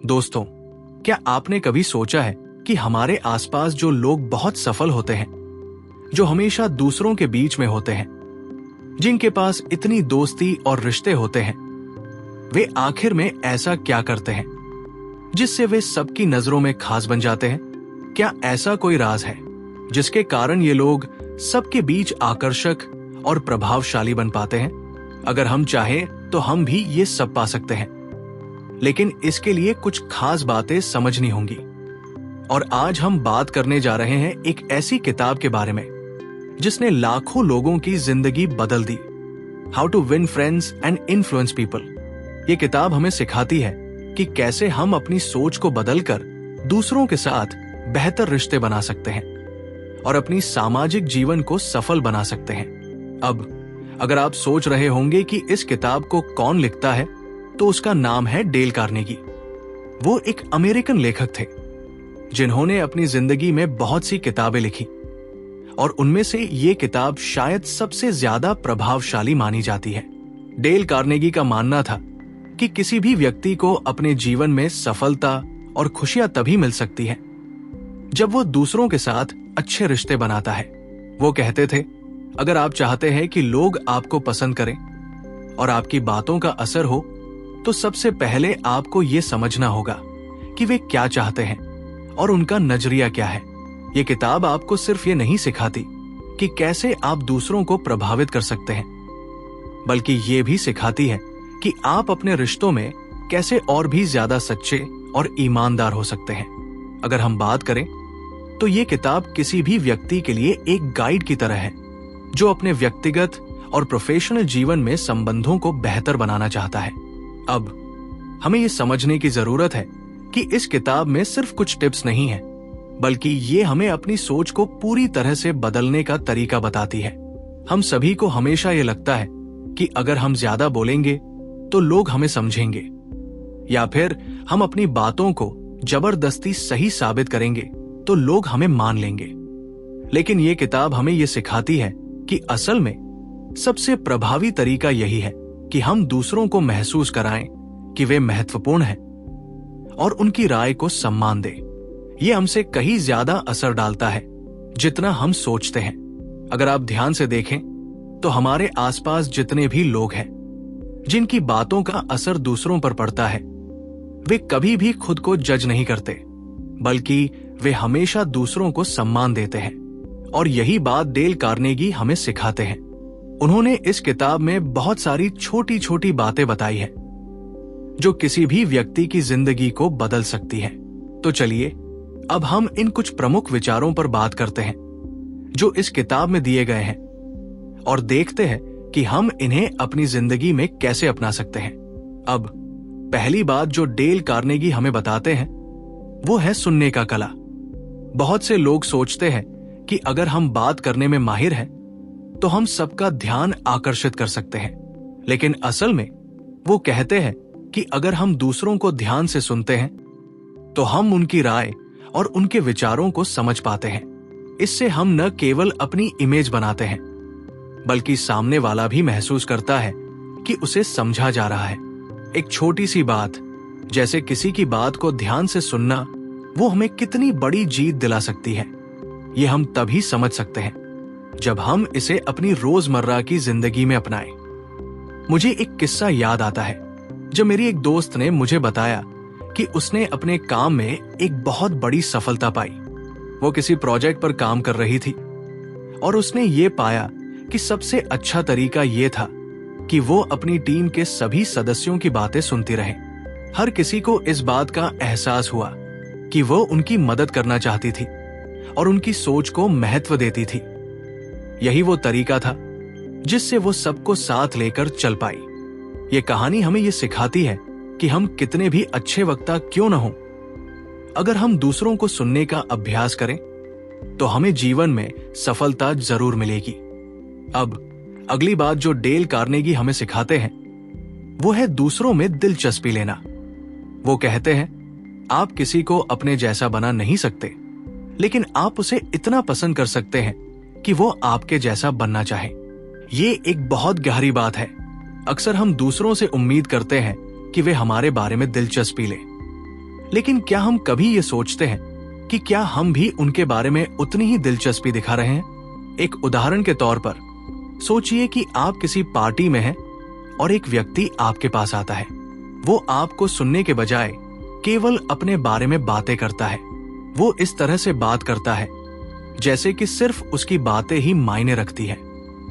दोस्तों, क्या आपने कभी सोचा है कि हमारे आसपास जो लोग बहुत सफल होते हैं, जो हमेशा दूसरों के बीच में होते हैं, जिनके पास इतनी दोस्ती और रिश्ते होते हैं, वे आखिर में ऐसा क्या करते हैं जिससे वे सबकी नजरों में खास बन जाते हैं? क्या ऐसा कोई राज है जिसके कारण ये लोग सबके बीच आकर्षक और प्रभावशाली बन पाते हैं? अगर हम चाहें तो हम भी ये सब पा सकते हैं, लेकिन इसके लिए कुछ खास बातें समझनी होंगी। और आज हम बात करने जा रहे हैं एक ऐसी किताब के बारे में जिसने लाखों लोगों की जिंदगी बदल दी। How to win friends and influence people. ये किताब हमें सिखाती है कि कैसे हम अपनी सोच को बदलकर दूसरों के साथ बेहतर रिश्ते बना सकते हैं और अपनी सामाजिक जीवन को सफल बना सकते हैं। अब अगर आप सोच रहे होंगे कि इस किताब को कौन लिखता है, तो उसका नाम है डेल कार्नेगी। वो एक अमेरिकन लेखक थे जिन्होंने अपनी जिंदगी में बहुत सी किताबें लिखी और उनमें से ये किताब शायद सबसे ज्यादा प्रभावशाली मानी जाती है। डेल कार्नेगी का मानना था कि किसी भी व्यक्ति को अपने जीवन में सफलता और खुशियां तभी मिल सकती है जब वो दूसरों के साथ अच्छे रिश्ते बनाता है। वो कहते थे, अगर आप चाहते हैं कि लोग आपको पसंद करें और आपकी बातों का असर हो, तो सबसे पहले आपको ये समझना होगा कि वे क्या चाहते हैं और उनका नजरिया क्या है। ये किताब आपको सिर्फ ये नहीं सिखाती कि कैसे आप दूसरों को प्रभावित कर सकते हैं, बल्कि ये भी सिखाती है कि आप अपने रिश्तों में कैसे और भी ज्यादा सच्चे और ईमानदार हो सकते हैं। अगर हम बात करें तो ये किताब किसी भी व्यक्ति के लिए एक गाइड की तरह है जो अपने व्यक्तिगत और प्रोफेशनल जीवन में संबंधों को बेहतर बनाना चाहता है। अब हमें ये समझने की जरूरत है कि इस किताब में सिर्फ कुछ टिप्स नहीं है, बल्कि ये हमें अपनी सोच को पूरी तरह से बदलने का तरीका बताती है। हम सभी को हमेशा ये लगता है कि अगर हम ज्यादा बोलेंगे तो लोग हमें समझेंगे, या फिर हम अपनी बातों को जबरदस्ती सही साबित करेंगे तो लोग हमें मान लेंगे। लेकिन ये किताब हमें ये सिखाती है कि असल में सबसे प्रभावी तरीका यही है कि हम दूसरों को महसूस कराएं कि वे महत्वपूर्ण हैं और उनकी राय को सम्मान दें। ये हमसे कहीं ज्यादा असर डालता है जितना हम सोचते हैं। अगर आप ध्यान से देखें तो हमारे आसपास जितने भी लोग हैं जिनकी बातों का असर दूसरों पर पड़ता है, वे कभी भी खुद को जज नहीं करते, बल्कि वे हमेशा दूसरों को सम्मान देते हैं। और यही बात डेल कार्नेगी हमें सिखाते हैं। उन्होंने इस किताब में बहुत सारी छोटी छोटी बातें बताई है जो किसी भी व्यक्ति की जिंदगी को बदल सकती है। तो चलिए अब हम इन कुछ प्रमुख विचारों पर बात करते हैं जो इस किताब में दिए गए हैं और देखते हैं कि हम इन्हें अपनी जिंदगी में कैसे अपना सकते हैं। अब पहली बात जो डेल कार्नेगी हमें बताते हैं वो है सुनने का कला। बहुत से लोग सोचते हैं कि अगर हम बात करने में माहिर हैं तो हम सबका ध्यान आकर्षित कर सकते हैं, लेकिन असल में वो कहते हैं कि अगर हम दूसरों को ध्यान से सुनते हैं तो हम उनकी राय और उनके विचारों को समझ पाते हैं। इससे हम न केवल अपनी इमेज बनाते हैं, बल्कि सामने वाला भी महसूस करता है कि उसे समझा जा रहा है। एक छोटी सी बात जैसे किसी की बात को ध्यान से सुनना, वो हमें कितनी बड़ी जीत दिला सकती है, ये हम तभी समझ सकते हैं जब हम इसे अपनी रोजमर्रा की जिंदगी में अपनाएं। मुझे एक किस्सा याद आता है जब मेरी एक दोस्त ने मुझे बताया कि उसने अपने काम में एक बहुत बड़ी सफलता पाई। वो किसी प्रोजेक्ट पर काम कर रही थी और उसने ये पाया कि सबसे अच्छा तरीका ये था कि वो अपनी टीम के सभी सदस्यों की बातें सुनती रहे। हर किसी को इस बात का एहसास हुआ कि वो उनकी मदद करना चाहती थी और उनकी सोच को महत्व देती थी। यही वो तरीका था जिससे वो सबको साथ लेकर चल पाई। ये कहानी हमें ये सिखाती है कि हम कितने भी अच्छे वक्ता क्यों न हों, अगर हम दूसरों को सुनने का अभ्यास करें तो हमें जीवन में सफलता जरूर मिलेगी। अब अगली बात जो डेल कार्नेगी हमें सिखाते हैं वो है दूसरों में दिलचस्पी लेना। वो कहते हैं, आप किसी को अपने जैसा बना नहीं सकते, लेकिन आप उसे इतना पसंद कर सकते हैं कि वो आपके जैसा बनना चाहे। ये एक बहुत गहरी बात है। अक्सर हम दूसरों से उम्मीद करते हैं कि वे हमारे बारे में दिलचस्पी लें, लेकिन क्या हम कभी ये सोचते हैं कि क्या हम भी उनके बारे में उतनी ही दिलचस्पी दिखा रहे हैं? एक उदाहरण के तौर पर सोचिए कि आप किसी पार्टी में हैं और एक व्यक्ति आपके पास आता है। वो आपको सुनने के बजाय केवल अपने बारे में बातें करता है। वो इस तरह से बात करता है जैसे कि सिर्फ उसकी बातें ही मायने रखती है।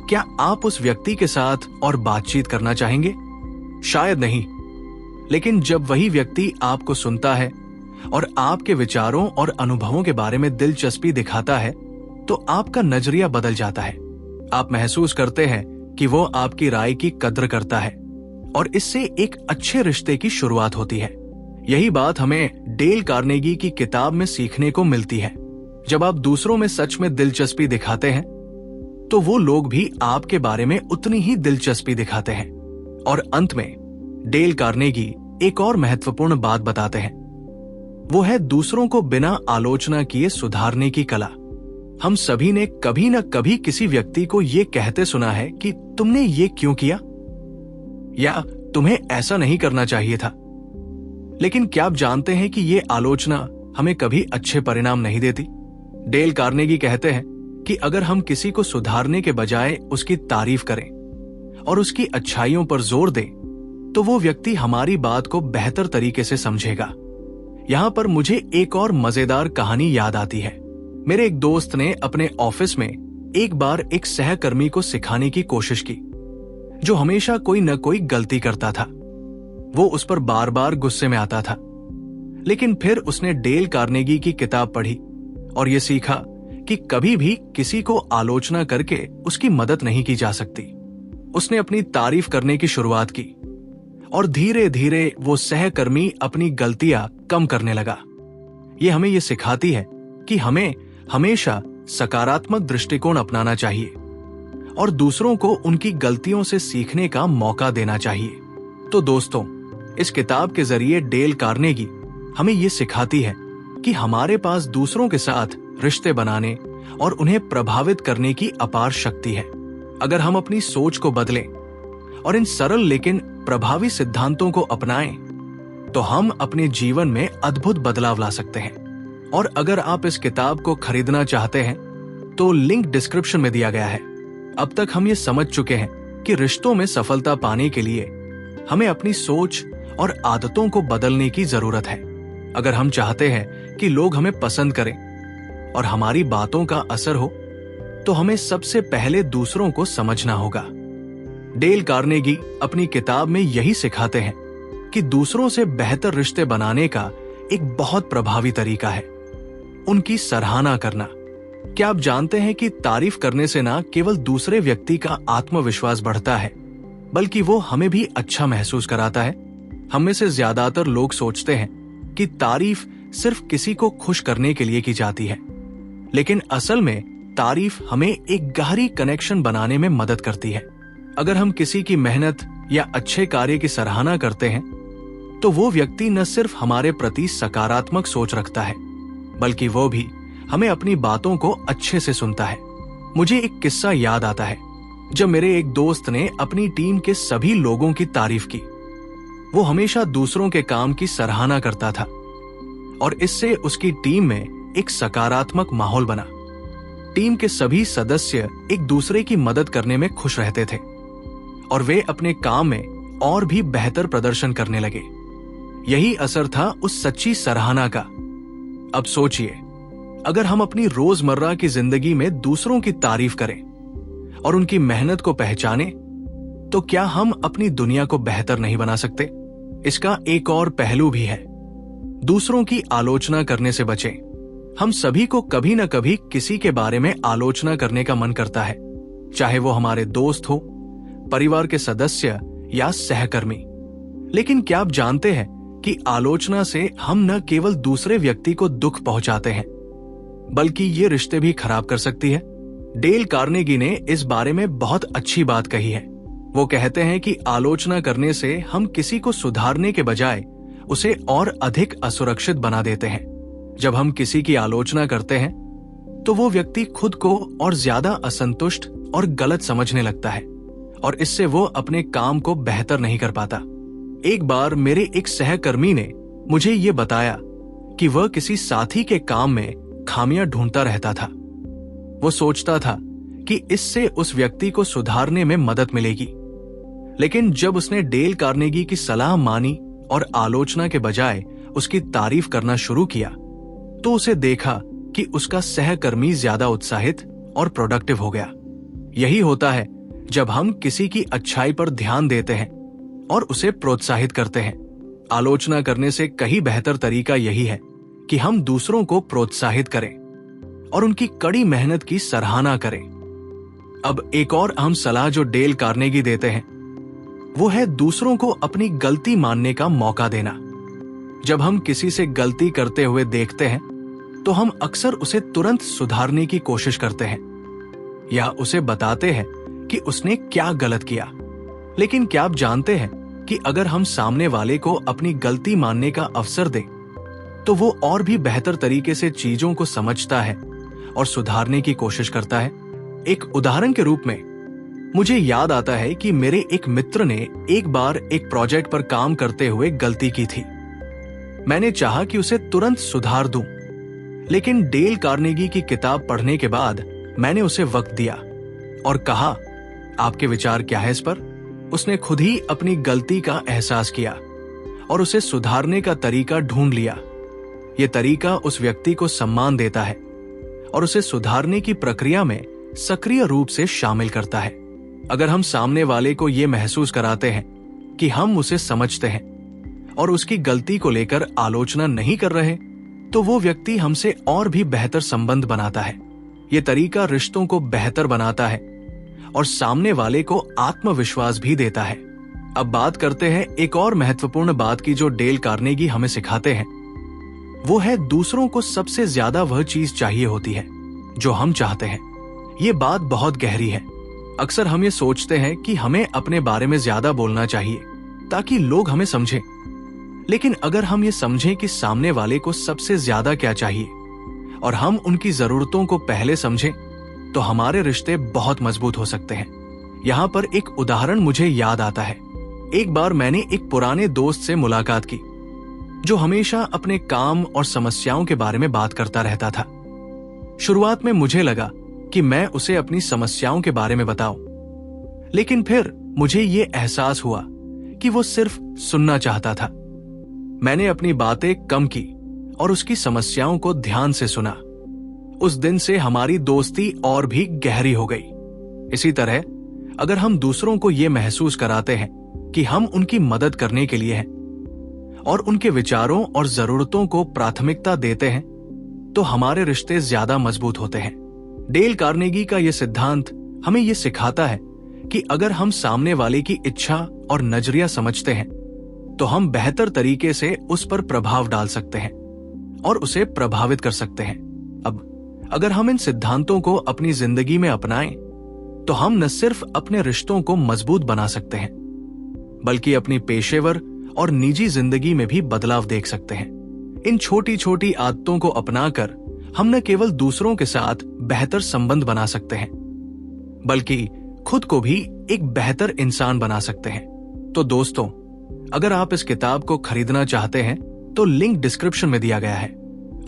क्या आप उस व्यक्ति के साथ और बातचीत करना चाहेंगे? शायद नहीं। लेकिन जब वही व्यक्ति आपको सुनता है और आपके विचारों और अनुभवों के बारे में दिलचस्पी दिखाता है, तो आपका नजरिया बदल जाता है। आप महसूस करते हैं कि वो आपकी राय की कद्र करता है और इससे एक अच्छे रिश्ते की शुरुआत होती है। यही बात हमें डेल कार्नेगी की किताब में सीखने को मिलती है। जब आप दूसरों में सच में दिलचस्पी दिखाते हैं, तो वो लोग भी आपके बारे में उतनी ही दिलचस्पी दिखाते हैं। और अंत में डेल कार्नेगी एक और महत्वपूर्ण बात बताते हैं। वो है दूसरों को बिना आलोचना किए सुधारने की कला। हम सभी ने कभी न कभी किसी व्यक्ति को ये कहते सुना है कि तुमने ये क्यों किया, या तुम्हें ऐसा नहीं करना चाहिए था। लेकिन क्या आप जानते हैं कि ये आलोचना हमें कभी अच्छे परिणाम नहीं देती? डेल कार्नेगी कहते हैं कि अगर हम किसी को सुधारने के बजाय उसकी तारीफ करें और उसकी अच्छाइयों पर जोर दें, तो वो व्यक्ति हमारी बात को बेहतर तरीके से समझेगा। यहां पर मुझे एक और मजेदार कहानी याद आती है। मेरे एक दोस्त ने अपने ऑफिस में एक बार एक सहकर्मी को सिखाने की कोशिश की, जो हमेशा कोई न कोई गलती करता था। वो उस पर बार बार गुस्से में आता था। लेकिन फिर उसने डेल कार्नेगी की किताब पढ़ी और ये सीखा कि कभी भी किसी को आलोचना करके उसकी मदद नहीं की जा सकती। उसने अपनी तारीफ करने की शुरुआत की और धीरे धीरे वो सहकर्मी अपनी गलतियां कम करने लगा। ये हमें ये सिखाती है कि हमें हमेशा सकारात्मक दृष्टिकोण अपनाना चाहिए और दूसरों को उनकी गलतियों से सीखने का मौका देना चाहिए। तो दोस्तों, इस किताब के जरिए डेल कार्नेगी हमें ये सिखाती है कि हमारे पास दूसरों के साथ रिश्ते बनाने और उन्हें प्रभावित करने की अपार शक्ति है। अगर हम अपनी सोच को बदलें और इन सरल लेकिन प्रभावी सिद्धांतों को अपनाएं, तो हम अपने जीवन में अद्भुत बदलाव ला सकते हैं। और अगर आप इस किताब को खरीदना चाहते हैं, तो लिंक डिस्क्रिप्शन में दिया गया है। अब तक हम ये समझ चुके हैं कि रिश्तों में सफलता पाने के लिए हमें अपनी सोच और आदतों को बदलने की जरूरत है। अगर हम चाहते हैं कि लोग हमें पसंद करें और हमारी बातों का असर हो, तो हमें सबसे पहले दूसरों को समझना होगा। डेल कार्नेगी अपनी किताब में यही सिखाते हैं कि दूसरों से बेहतर रिश्ते बनाने का एक बहुत प्रभावी तरीका है उनकी सराहना करना। क्या आप जानते हैं कि तारीफ करने से ना केवल दूसरे व्यक्ति का आत्मविश्वास बढ़ता है, बल्कि वो हमें भी अच्छा महसूस कराता है। हम में से ज्यादातर लोग सोचते हैं कि तारीफ सिर्फ किसी को खुश करने के लिए की जाती है, लेकिन असल में तारीफ हमें एक गहरी कनेक्शन बनाने में मदद करती है। अगर हम किसी की मेहनत या अच्छे कार्य की सराहना करते हैं, तो वो व्यक्ति न सिर्फ हमारे प्रति सकारात्मक सोच रखता है, बल्कि वो भी हमें अपनी बातों को अच्छे से सुनता है। मुझे एक किस्सा याद आता है, जब मेरे एक दोस्त ने अपनी टीम के सभी लोगों की तारीफ की। वो हमेशा दूसरों के काम की सराहना करता था और इससे उसकी टीम में एक सकारात्मक माहौल बना। टीम के सभी सदस्य एक दूसरे की मदद करने में खुश रहते थे और वे अपने काम में और भी बेहतर प्रदर्शन करने लगे। यही असर था उस सच्ची सराहना का। अब सोचिए, अगर हम अपनी रोजमर्रा की जिंदगी में दूसरों की तारीफ करें और उनकी मेहनत को पहचानें, तो क्या हम अपनी दुनिया को बेहतर नहीं बना सकते? इसका एक और पहलू भी है। दूसरों की आलोचना करने से बचें। हम सभी को कभी न कभी किसी के बारे में आलोचना करने का मन करता है, चाहे वो हमारे दोस्त हो, परिवार के सदस्य या सहकर्मी। लेकिन क्या आप जानते हैं कि आलोचना से हम न केवल दूसरे व्यक्ति को दुख पहुंचाते हैं, बल्कि ये रिश्ते भी खराब कर सकती है। डेल कार्नेगी ने इस बारे में बहुत अच्छी बात कही है। वो कहते हैं कि आलोचना करने से हम किसी को सुधारने के बजाय उसे और अधिक असुरक्षित बना देते हैं। जब हम किसी की आलोचना करते हैं, तो वो व्यक्ति खुद को और ज्यादा असंतुष्ट और गलत समझने लगता है और इससे वो अपने काम को बेहतर नहीं कर पाता। एक बार मेरे एक सहकर्मी ने मुझे ये बताया कि वह किसी साथी के काम में खामियां ढूंढता रहता था। वो सोचता था कि इससे उस व्यक्ति को सुधारने में मदद मिलेगी। लेकिन जब उसने डेल कार्नेगी की सलाह मानी और आलोचना के बजाय उसकी तारीफ करना शुरू किया, तो उसे देखा कि उसका सहकर्मी ज्यादा उत्साहित और प्रोडक्टिव हो गया। यही होता है जब हम किसी की अच्छाई पर ध्यान देते हैं और उसे प्रोत्साहित करते हैं। आलोचना करने से कहीं बेहतर तरीका यही है कि हम दूसरों को प्रोत्साहित करें और उनकी कड़ी मेहनत की सराहना करें। अब एक और अहम सलाह जो डेल कार्नेगी देते हैं वो है दूसरों को अपनी गलती मानने का मौका देना। जब हम किसी से गलती करते हुए देखते हैं तो हम अक्सर उसे तुरंत सुधारने की कोशिश करते हैं या उसे बताते हैं कि उसने क्या गलत किया। लेकिन क्या आप जानते हैं कि अगर हम सामने वाले को अपनी गलती मानने का अवसर दें तो वो और भी बेहतर तरीके से चीजों को समझता है और सुधारने की कोशिश करता है। एक उदाहरण के रूप में मुझे याद आता है कि मेरे एक मित्र ने एक बार एक प्रोजेक्ट पर काम करते हुए गलती की थी। मैंने चाहा कि उसे तुरंत सुधार दूं, लेकिन डेल कार्नेगी की किताब पढ़ने के बाद मैंने उसे वक्त दिया और कहा, आपके विचार क्या है इस पर? उसने खुद ही अपनी गलती का एहसास किया और उसे सुधारने का तरीका ढूंढ लिया। यह तरीका उस व्यक्ति को सम्मान देता है और उसे सुधारने की प्रक्रिया में सक्रिय रूप से शामिल करता है। अगर हम सामने वाले को यह महसूस कराते हैं कि हम उसे समझते हैं और उसकी गलती को लेकर आलोचना नहीं कर रहे, तो वो व्यक्ति हमसे और भी बेहतर संबंध बनाता है। ये तरीका रिश्तों को बेहतर बनाता है और सामने वाले को आत्मविश्वास भी देता है। अब बात करते हैं एक और महत्वपूर्ण बात की जो डेल कार्नेगी हमें सिखाते हैं। वो है दूसरों को सबसे ज्यादा वह चीज चाहिए होती है जो हम चाहते हैं। ये बात बहुत गहरी है। अक्सर हम ये सोचते हैं कि हमें अपने बारे में ज्यादा बोलना चाहिए ताकि लोग हमें समझें। लेकिन अगर हम ये समझें कि सामने वाले को सबसे ज्यादा क्या चाहिए और हम उनकी जरूरतों को पहले समझें, तो हमारे रिश्ते बहुत मजबूत हो सकते हैं। यहाँ पर एक उदाहरण मुझे याद आता है। एक बार मैंने एक पुराने दोस्त से मुलाकात की जो हमेशा अपने काम और समस्याओं के बारे में बात करता रहता था। शुरुआत में मुझे लगा कि मैं उसे अपनी समस्याओं के बारे में बताऊं, लेकिन फिर मुझे ये एहसास हुआ कि वो सिर्फ सुनना चाहता था। मैंने अपनी बातें कम की और उसकी समस्याओं को ध्यान से सुना। उस दिन से हमारी दोस्ती और भी गहरी हो गई। इसी तरह अगर हम दूसरों को ये महसूस कराते हैं कि हम उनकी मदद करने के लिए हैं और उनके विचारों और जरूरतों को प्राथमिकता देते हैं, तो हमारे रिश्ते ज्यादा मजबूत होते हैं। डेल कार्नेगी का यह सिद्धांत हमें यह सिखाता है कि अगर हम सामने वाले की इच्छा और नजरिया समझते हैं तो हम बेहतर तरीके से उस पर प्रभाव डाल सकते हैं और उसे प्रभावित कर सकते हैं। अब अगर हम इन सिद्धांतों को अपनी जिंदगी में अपनाएं तो हम न सिर्फ अपने रिश्तों को मजबूत बना सकते हैं, बल्कि अपनी पेशेवर और निजी जिंदगी में भी बदलाव देख सकते हैं। इन छोटी छोटी आदतों को अपनाकर हम न केवल दूसरों के साथ बेहतर संबंध बना सकते हैं, बल्कि खुद को भी एक बेहतर इंसान बना सकते हैं। तो दोस्तों, अगर आप इस किताब को खरीदना चाहते हैं तो लिंक डिस्क्रिप्शन में दिया गया है।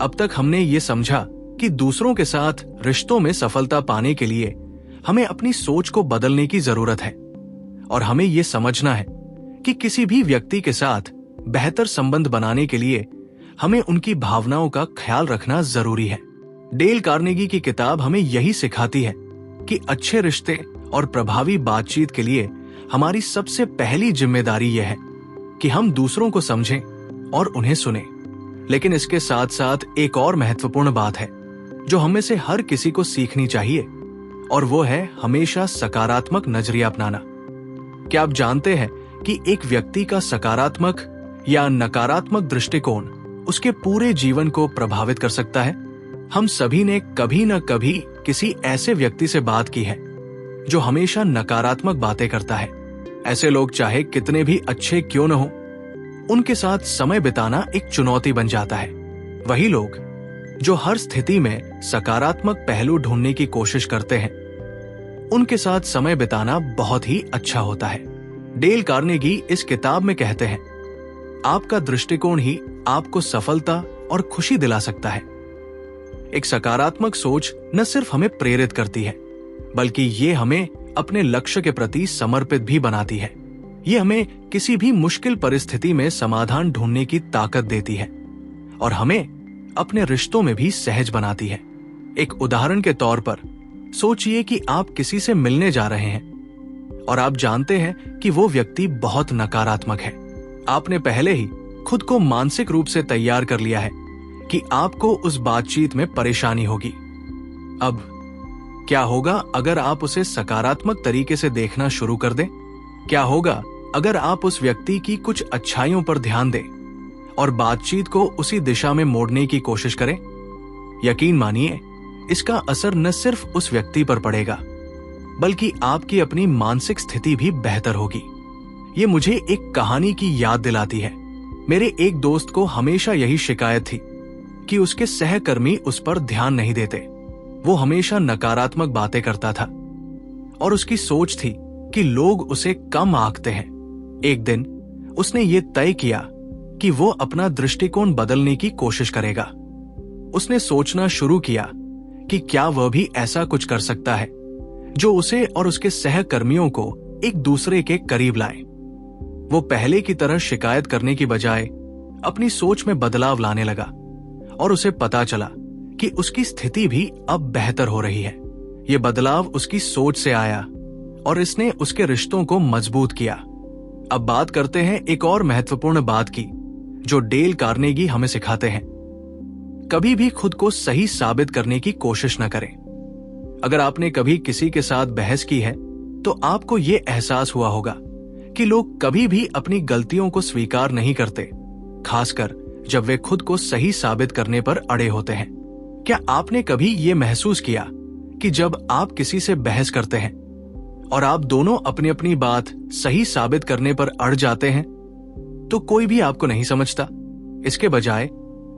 अब तक हमने ये समझा कि दूसरों के साथ रिश्तों में सफलता पाने के लिए हमें अपनी सोच को बदलने की जरूरत है और हमें ये समझना है कि किसी भी व्यक्ति के साथ बेहतर संबंध बनाने के लिए हमें उनकी भावनाओं का ख्याल रखना जरूरी है। डेल कार्नेगी की किताब हमें यही सिखाती है कि अच्छे रिश्ते और प्रभावी बातचीत के लिए हमारी सबसे पहली जिम्मेदारी यह है कि हम दूसरों को समझें और उन्हें सुनें। लेकिन इसके साथ साथ एक और महत्वपूर्ण बात है जो हमें से हर किसी को सीखनी चाहिए, और वो है हमेशा सकारात्मक नजरिया अपनाना। क्या आप जानते हैं कि एक व्यक्ति का सकारात्मक या नकारात्मक दृष्टिकोण उसके पूरे जीवन को प्रभावित कर सकता है? हम सभी ने कभी न कभी किसी ऐसे व्यक्ति से बात की है जो हमेशा नकारात्मक बातें करता है। ऐसे लोग चाहे कितने भी अच्छे क्यों न हो, उनके साथ समय बिताना एक चुनौती बन जाता है। वही लोग जो हर स्थिति में सकारात्मक पहलू ढूंढने की कोशिश करते हैं, उनके साथ समय बिताना बहुत ही अच्छा होता है। डेल कार्नेगी इस किताब में कहते हैं, आपका दृष्टिकोण ही आपको सफलता और खुशी दिला सकता है। एक सकारात्मक सोच न सिर्फ हमें प्रेरित करती है, बल्कि ये हमें अपने लक्ष्य के प्रति समर्पित भी बनाती है। ये हमें किसी भी मुश्किल परिस्थिति में समाधान ढूंढने की ताकत देती है और हमें अपने रिश्तों में भी सहज बनाती है। एक उदाहरण के तौर पर सोचिए कि आप किसी से मिलने जा रहे हैं और आप जानते हैं कि वो व्यक्ति बहुत नकारात्मक है। आपने पहले ही खुद को मानसिक रूप से तैयार कर लिया है कि आपको उस बातचीत में परेशानी होगी। अब क्या होगा अगर आप उसे सकारात्मक तरीके से देखना शुरू कर दें? क्या होगा अगर आप उस व्यक्ति की कुछ अच्छाइयों पर ध्यान दें और बातचीत को उसी दिशा में मोड़ने की कोशिश करें? यकीन मानिए, इसका असर न सिर्फ उस व्यक्ति पर पड़ेगा, बल्कि आपकी अपनी मानसिक स्थिति भी बेहतर होगी। ये मुझे एक कहानी की याद दिलाती है। मेरे एक दोस्त को हमेशा यही शिकायत थी कि उसके सहकर्मी उस पर ध्यान नहीं देते। वो हमेशा नकारात्मक बातें करता था और उसकी सोच थी कि लोग उसे कम आंकते हैं। एक दिन उसने ये तय किया कि वो अपना दृष्टिकोण बदलने की कोशिश करेगा। उसने सोचना शुरू किया कि क्या वह भी ऐसा कुछ कर सकता है जो उसे और उसके सहकर्मियों को एक दूसरे के करीब लाए। वो पहले की तरह शिकायत करने की बजाय अपनी सोच में बदलाव लाने लगा और उसे पता चला कि उसकी स्थिति भी अब बेहतर हो रही है। ये बदलाव उसकी सोच से आया और इसने उसके रिश्तों को मजबूत किया। अब बात करते हैं एक और महत्वपूर्ण बात की जो डेल कार्नेगी हमें सिखाते हैं। कभी भी खुद को सही साबित करने की कोशिश न करें। अगर आपने कभी किसी के साथ बहस की है तो आपको ये एहसास हुआ होगा कि लोग कभी भी अपनी गलतियों को स्वीकार नहीं करते, खासकर जब वे खुद को सही साबित करने पर अड़े होते हैं। क्या आपने कभी ये महसूस किया कि जब आप किसी से बहस करते हैं और आप दोनों अपनी अपनी बात सही साबित करने पर अड़ जाते हैं तो कोई भी आपको नहीं समझता? इसके बजाय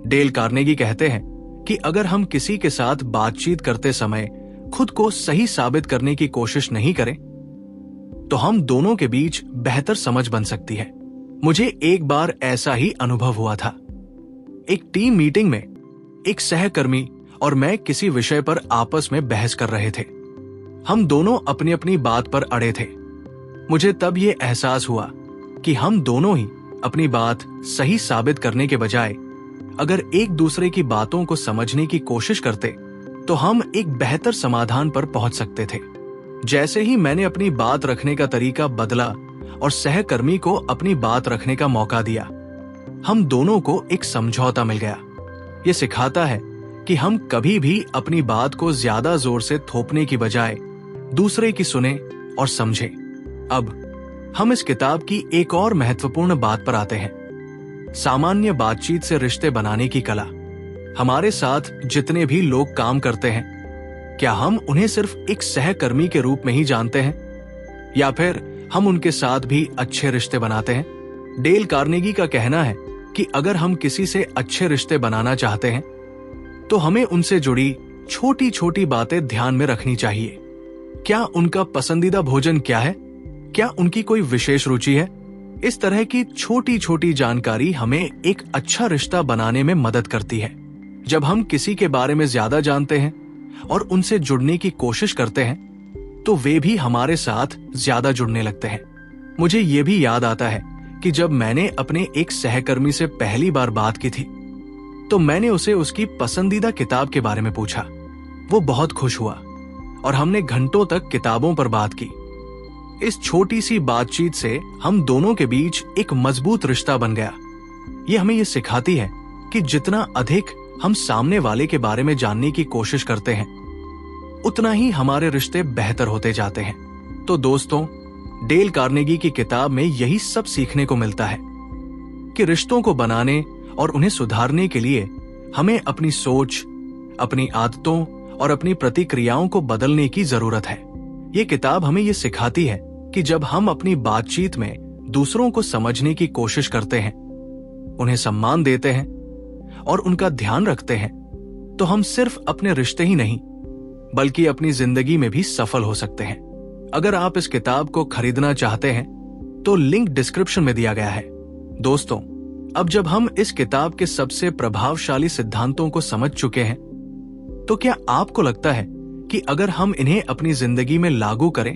डेल कार्नेगी कहते हैं कि अगर हम किसी के साथ बातचीत करते समय खुद को सही साबित करने की कोशिश नहीं करें तो हम दोनों के बीच बेहतर समझ बन सकती है। मुझे एक बार ऐसा ही अनुभव हुआ था। एक टीम मीटिंग में एक सहकर्मी और मैं किसी विषय पर आपस में बहस कर रहे थे। हम दोनों अपनी अपनी बात पर अड़े थे। मुझे तब ये एहसास हुआ कि हम दोनों ही अपनी बात सही साबित करने के बजाय अगर एक दूसरे की बातों को समझने की कोशिश करते तो हम एक बेहतर समाधान पर पहुंच सकते थे। जैसे ही मैंने अपनी बात रखने का तरीका बदला और सहकर्मी को अपनी बात रखने का मौका दिया, हम दोनों को एक समझौता मिल गया। ये सिखाता है कि हम कभी भी अपनी बात को ज्यादा जोर से थोपने की बजाय दूसरे की सुने और समझें। अब हम इस किताब की एक और महत्वपूर्ण बात पर आते हैं, सामान्य बातचीत से रिश्ते बनाने की कला। हमारे साथ जितने भी लोग काम करते हैं, क्या हम उन्हें सिर्फ एक सहकर्मी के रूप में ही जानते हैं या फिर हम उनके साथ भी अच्छे रिश्ते बनाते हैं? डेल कार्नेगी का कहना है कि अगर हम किसी से अच्छे रिश्ते बनाना चाहते हैं तो हमें उनसे जुड़ी छोटी छोटी बातें ध्यान में रखनी चाहिए। क्या उनका पसंदीदा भोजन क्या है? क्या उनकी कोई विशेष रुचि है? इस तरह की छोटी छोटी जानकारी हमें एक अच्छा रिश्ता बनाने में मदद करती है। जब हम किसी के बारे में ज्यादा जानते हैं और उनसे जुड़ने की कोशिश करते हैं तो वे भी हमारे साथ ज्यादा जुड़ने लगते हैं। मुझे ये भी याद आता है कि जब मैंने अपने एक सहकर्मी से पहली बार बात की थी तो मैंने उसे उसकी पसंदीदा किताब के बारे में पूछा। वो बहुत खुश हुआ और हमने घंटों तक किताबों पर बात की। इस छोटी सी बातचीत से हम दोनों के बीच एक मजबूत रिश्ता बन गया। ये हमें ये सिखाती है कि जितना अधिक हम सामने वाले के बारे में जानने की कोशिश करते हैं उतना ही हमारे रिश्ते बेहतर होते जाते हैं। तो दोस्तों, डेल कार्नेगी की किताब में यही सब सीखने को मिलता है कि रिश्तों को बनाने और उन्हें सुधारने के लिए हमें अपनी सोच, अपनी आदतों और अपनी प्रतिक्रियाओं को बदलने की जरूरत है। ये किताब हमें ये सिखाती है कि जब हम अपनी बातचीत में दूसरों को समझने की कोशिश करते हैं, उन्हें सम्मान देते हैं और उनका ध्यान रखते हैं तो हम सिर्फ अपने रिश्ते ही नहीं बल्कि अपनी जिंदगी में भी सफल हो सकते हैं। अगर आप इस किताब को खरीदना चाहते हैं तो लिंक डिस्क्रिप्शन में दिया गया है। दोस्तों, अब जब हम इस किताब के सबसे प्रभावशाली सिद्धांतों को समझ चुके हैं, तो क्या आपको लगता है कि अगर हम इन्हें अपनी जिंदगी में लागू करें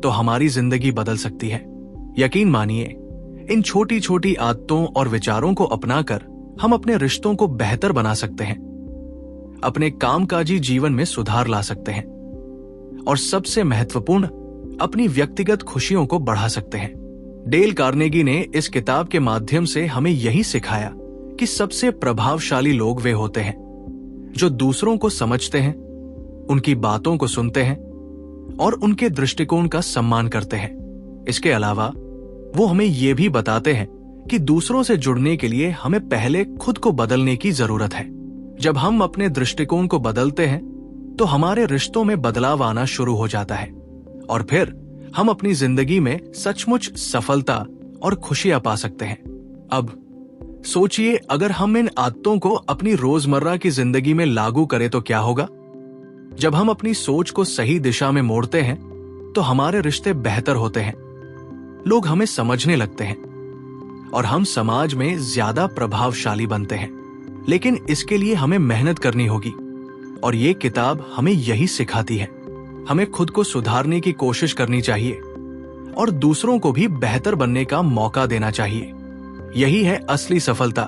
तो हमारी जिंदगी बदल सकती है? यकीन मानिए, इन छोटी छोटी आदतों और विचारों को अपनाकर हम अपने रिश्तों को बेहतर बना सकते हैं, अपने कामकाजी जीवन में सुधार ला सकते हैं और सबसे महत्वपूर्ण, अपनी व्यक्तिगत खुशियों को बढ़ा सकते हैं। डेल कार्नेगी ने इस किताब के माध्यम से हमें यही सिखाया कि सबसे प्रभावशाली लोग वे होते हैं जो दूसरों को समझते हैं, उनकी बातों को सुनते हैं और उनके दृष्टिकोण का सम्मान करते हैं। इसके अलावा वो हमें यह भी बताते हैं कि दूसरों से जुड़ने के लिए हमें पहले खुद को बदलने की जरूरत है। जब हम अपने दृष्टिकोण को बदलते हैं तो हमारे रिश्तों में बदलाव आना शुरू हो जाता है और फिर हम अपनी जिंदगी में सचमुच सफलता और खुशियां पा सकते हैं। अब सोचिए, अगर हम इन आदतों को अपनी रोजमर्रा की जिंदगी में लागू करें तो क्या होगा? जब हम अपनी सोच को सही दिशा में मोड़ते हैं तो हमारे रिश्ते बेहतर होते हैं, लोग हमें समझने लगते हैं और हम समाज में ज्यादा प्रभावशाली बनते हैं। लेकिन इसके लिए हमें मेहनत करनी होगी और ये किताब हमें यही सिखाती है। हमें खुद को सुधारने की कोशिश करनी चाहिए और दूसरों को भी बेहतर बनने का मौका देना चाहिए। यही है असली सफलता।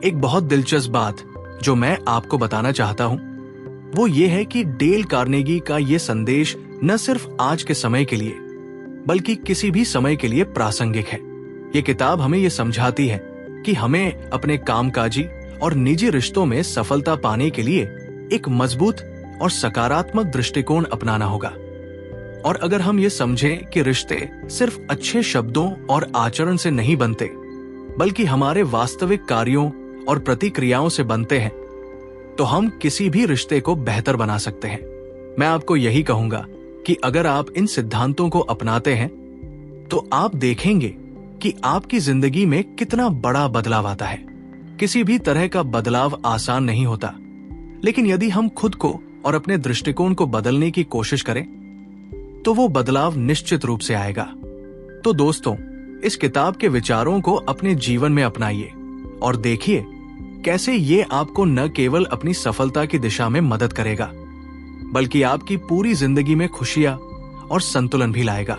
एक बहुत दिलचस्प बात जो मैं आपको बताना चाहता हूं, वो ये है कि डेल कार्नेगी का ये संदेश न सिर्फ आज के समय के लिए बल्कि किसी भी समय के लिए प्रासंगिक है। ये किताब हमें ये समझाती है कि हमें अपने कामकाजी और निजी रिश्तों में सफलता पाने के लिए एक मजबूत और सकारात्मक दृष्टिकोण अपनाना होगा। और अगर हम ये समझें कि रिश्ते सिर्फ अच्छे शब्दों और आचरण से नहीं बनते बल्कि हमारे वास्तविक कार्यों और प्रतिक्रियाओं से बनते हैं, तो हम किसी भी रिश्ते को बेहतर बना सकते हैं। मैं आपको यही कहूंगा कि अगर आप इन सिद्धांतों को अपनाते हैं तो आप देखेंगे कि आपकी जिंदगी में कितना बड़ा बदलाव आता है। किसी भी तरह का बदलाव आसान नहीं होता, लेकिन यदि हम खुद को और अपने दृष्टिकोण को बदलने की कोशिश करें तो वो बदलाव निश्चित रूप से आएगा। तो दोस्तों, इस किताब के विचारों को अपने जीवन में अपनाइए और देखिए कैसे ये आपको न केवल अपनी सफलता की दिशा में मदद करेगा बल्कि आपकी पूरी जिंदगी में खुशियां और संतुलन भी लाएगा।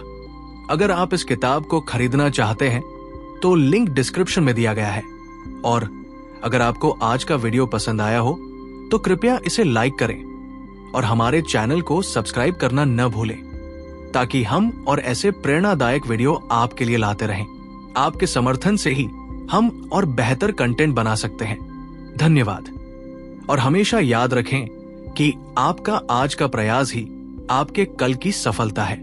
अगर आप इस किताब को खरीदना चाहते हैं तो लिंक डिस्क्रिप्शन में दिया गया है। और अगर आपको आज का वीडियो पसंद आया हो तो कृपया इसे लाइक करें और हमारे चैनल को सब्सक्राइब करना न भूलें, ताकि हम और ऐसे प्रेरणादायक वीडियो आपके लिए लाते रहें। आपके समर्थन से ही हम और बेहतर कंटेंट बना सकते हैं। धन्यवाद। और हमेशा याद रखें कि आपका आज का प्रयास ही आपके कल की सफलता है।